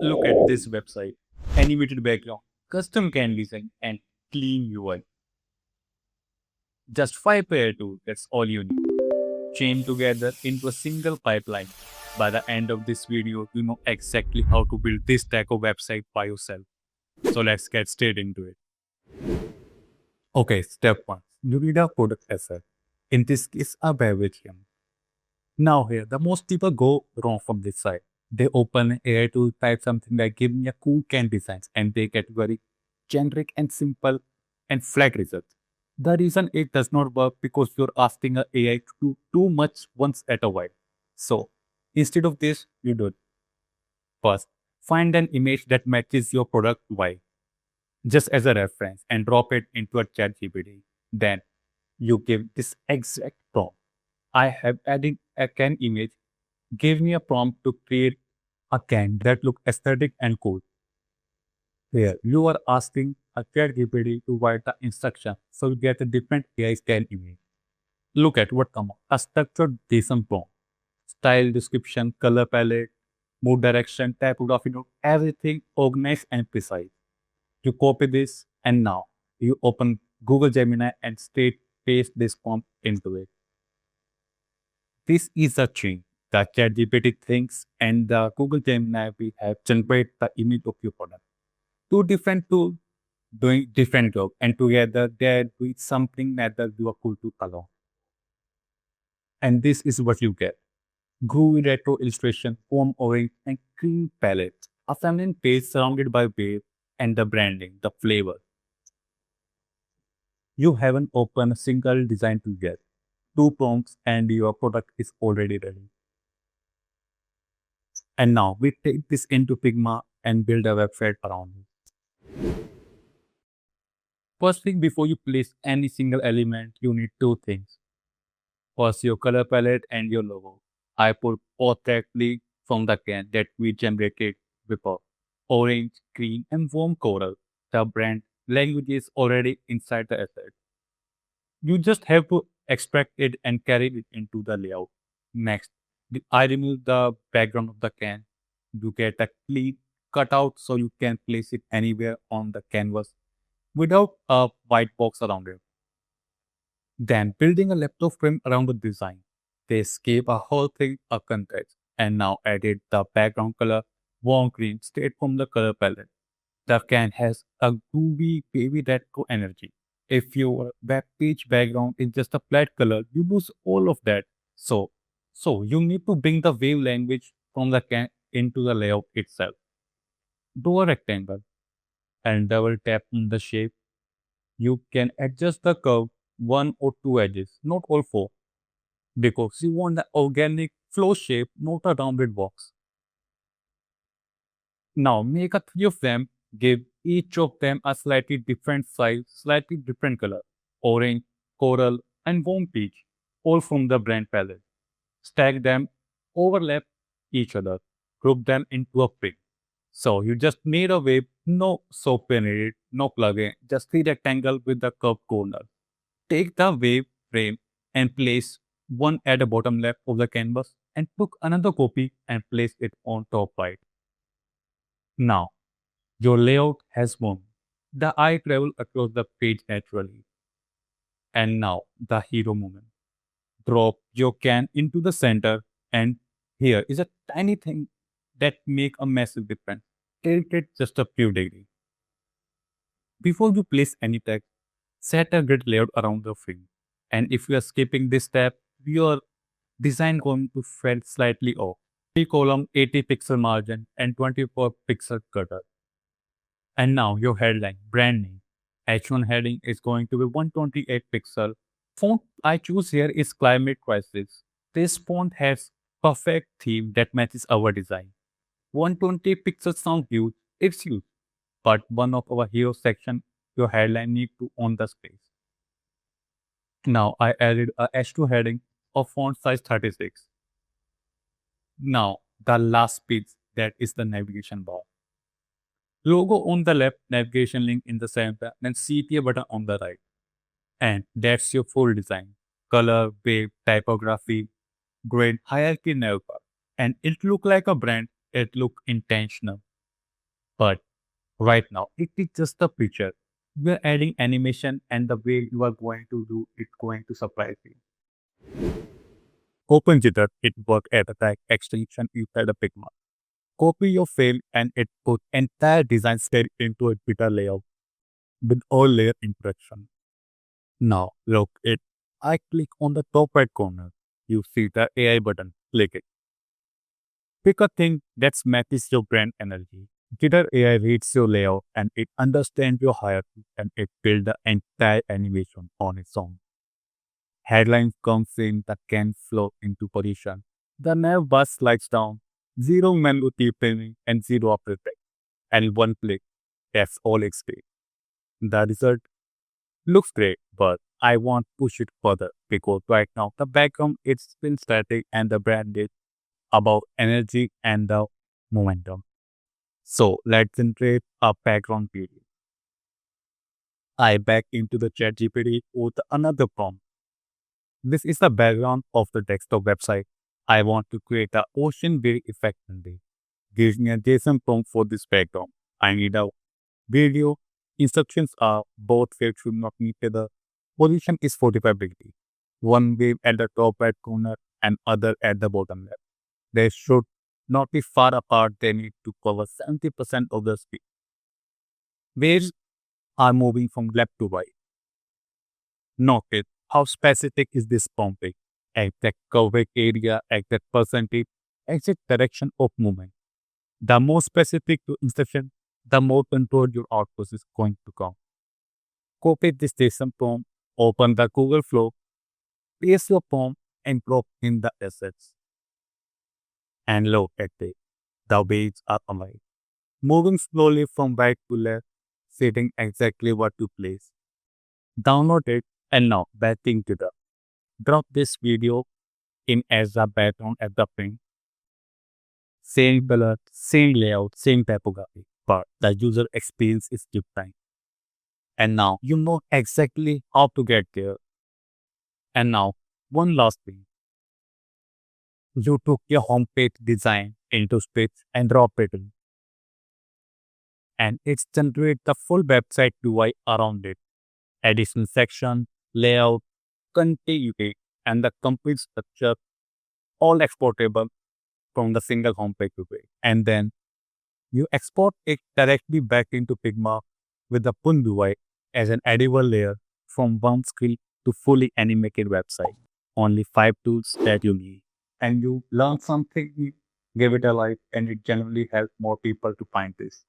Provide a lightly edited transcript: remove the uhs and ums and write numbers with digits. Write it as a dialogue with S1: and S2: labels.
S1: Look at this website. Animated background, custom can design, and clean UI. Just 5 pair tools, that's all you need. Chain together into a single pipeline. By the end of this video, you know exactly how to build this type of website by yourself. So let's get straight into it. Okay, step 1. You need a product asset. In this case, a beverage can. Now here, the most people go wrong from this side. They open AI to type something like give me a cool can designs and they get very generic and simple and flat results. The reason it does not work because you're asking a AI to do too much once at a while. So instead of this, you do it. First, find an image that matches your product why, just as a reference and drop it into a chat GPT. Then you give this exact prompt. I have added a can image. Give me a prompt to create a can that look aesthetic and cool. Here, you are asking a ChatGPT to write the instruction, so you get a different AI can image. Look at what comes out. A structured JSON prompt, style description, color palette, mood direction, typography note, everything organized and precise. You copy this and now you open Google Gemini and straight paste this prompt into it. This is a chain. The ChatGPT thinks and the Google Gemini we have generate the image of your product. Two different tools doing different job and together they're doing something that you are cool to along. And this is what you get. Groovy retro illustration, warm orange and cream palette. A feminine page surrounded by wave and the branding, the flavor. You haven't opened a single design to yet. Two prompts and your product is already ready. And now we take this into Figma and build a website around it. First thing, before you place any single element, you need two things. First, your color palette and your logo. I pulled both directly from the can that we generated before. Orange, green, and warm coral. The brand language is already inside the asset. You just have to extract it and carry it into the layout. Next, I remove the background of the can. You get a clean cutout so you can place it anywhere on the canvas without a white box around it. Then building a laptop frame around the design. They gave a whole thing a context and now added the background color warm green straight from the color palette. The can has a groovy baby retro energy. If your web page background is just a flat color, you lose all of that. So you need to bring the wave language from the can into the layout itself. Draw a rectangle and double tap on the shape. You can adjust the curve one or two edges, not all four, because you want the organic flow shape, not a rounded box. Now make a three of them, give each of them a slightly different size, slightly different color, orange, coral, and warm peach, all from the brand palette. Stack them, overlap each other, group them into a pig. So you just made a wave, no software needed, no plugin, just three rectangle with the curved corner. Take the wave frame and place one at the bottom left of the canvas and took another copy and place it on top right. Now, your layout has moved. The eye travel across the page naturally. And now, the hero moment. Drop your can into the center and here is a tiny thing that make a massive difference. Tilt it just a few degrees. Before you place any text, set a grid layout around the frame. And if you are skipping this step, your design going to feel slightly off. 3 column 80 pixel margin and 24 pixel cutter. And now your headline, brand name. H1 heading is going to be 128 pixel. Font I choose here is Climate Crisis. This font has perfect theme that matches our design. 120 pixels sound huge, it's huge. But one of our hero section, your headline need to own the space. Now I added a H2 heading of font size 36. Now the last piece, that is the navigation bar. Logo on the left, navigation link in the center, then CTA button on the right. And that's your full design. Color, wave, typography, grid, hierarchy, navbar. And it look like a brand, it look intentional. But right now, it is just a picture. We are adding animation and the way you are going to do it going to surprise you. Open Jitter, it work as a tag extension inside a Figma. Copy your file and it put entire design style into a Twitter layout with all layer interaction. Now look it. I click on the top right corner. You see the AI button. Click it. Pick a thing that matches your brand energy. Jitter AI reads your layout and it understands your hierarchy and it builds the entire animation on its own. Headline comes in, the can flow into position. The navbar slides down. Zero manual tipping and zero after effect. And one click. That's all it's takes. The result looks great, but I want to push it further because right now the background is been static and the brand is about energy and the momentum. So let's generate a background video. I back into the ChatGPT with another prompt. This is the background of the desktop website. I want to create the ocean very effectively. Give me a JSON prompt for this background. I need a video. Instructions are both fields should not meet the position is 45 degrees. One wave at the top right corner and other at the bottom left. They should not be far apart. They need to cover 70% of the screen. Waves are moving from left to right. Notice how specific is this pumping? Exact coverage area, exact percentage, exact direction of movement. The more specific your instruction, the more control your output is going to come. Copy this JSON prompt, open the Google Flow, paste your prompt, and drop in the assets. And look at it. The waves are aligned, moving slowly from right to left, setting exactly what to place. Download it, and now back into the drop this video in as a background at the print. Same color, same layout, same typography, but the user experience is different. And now you know exactly how to get there. And now, one last thing. You took your homepage design into Stitch and drop it in, and it's generate the full website UI around it. Additional section, layout, continuity, and the complete structure all exportable from the single homepage UI. And then you export it directly back into Figma with the full UI as an edible layer from one skill to fully animated website. Only 5 tools that you need. And you learn something, give it a life, and it generally helps more people to find this.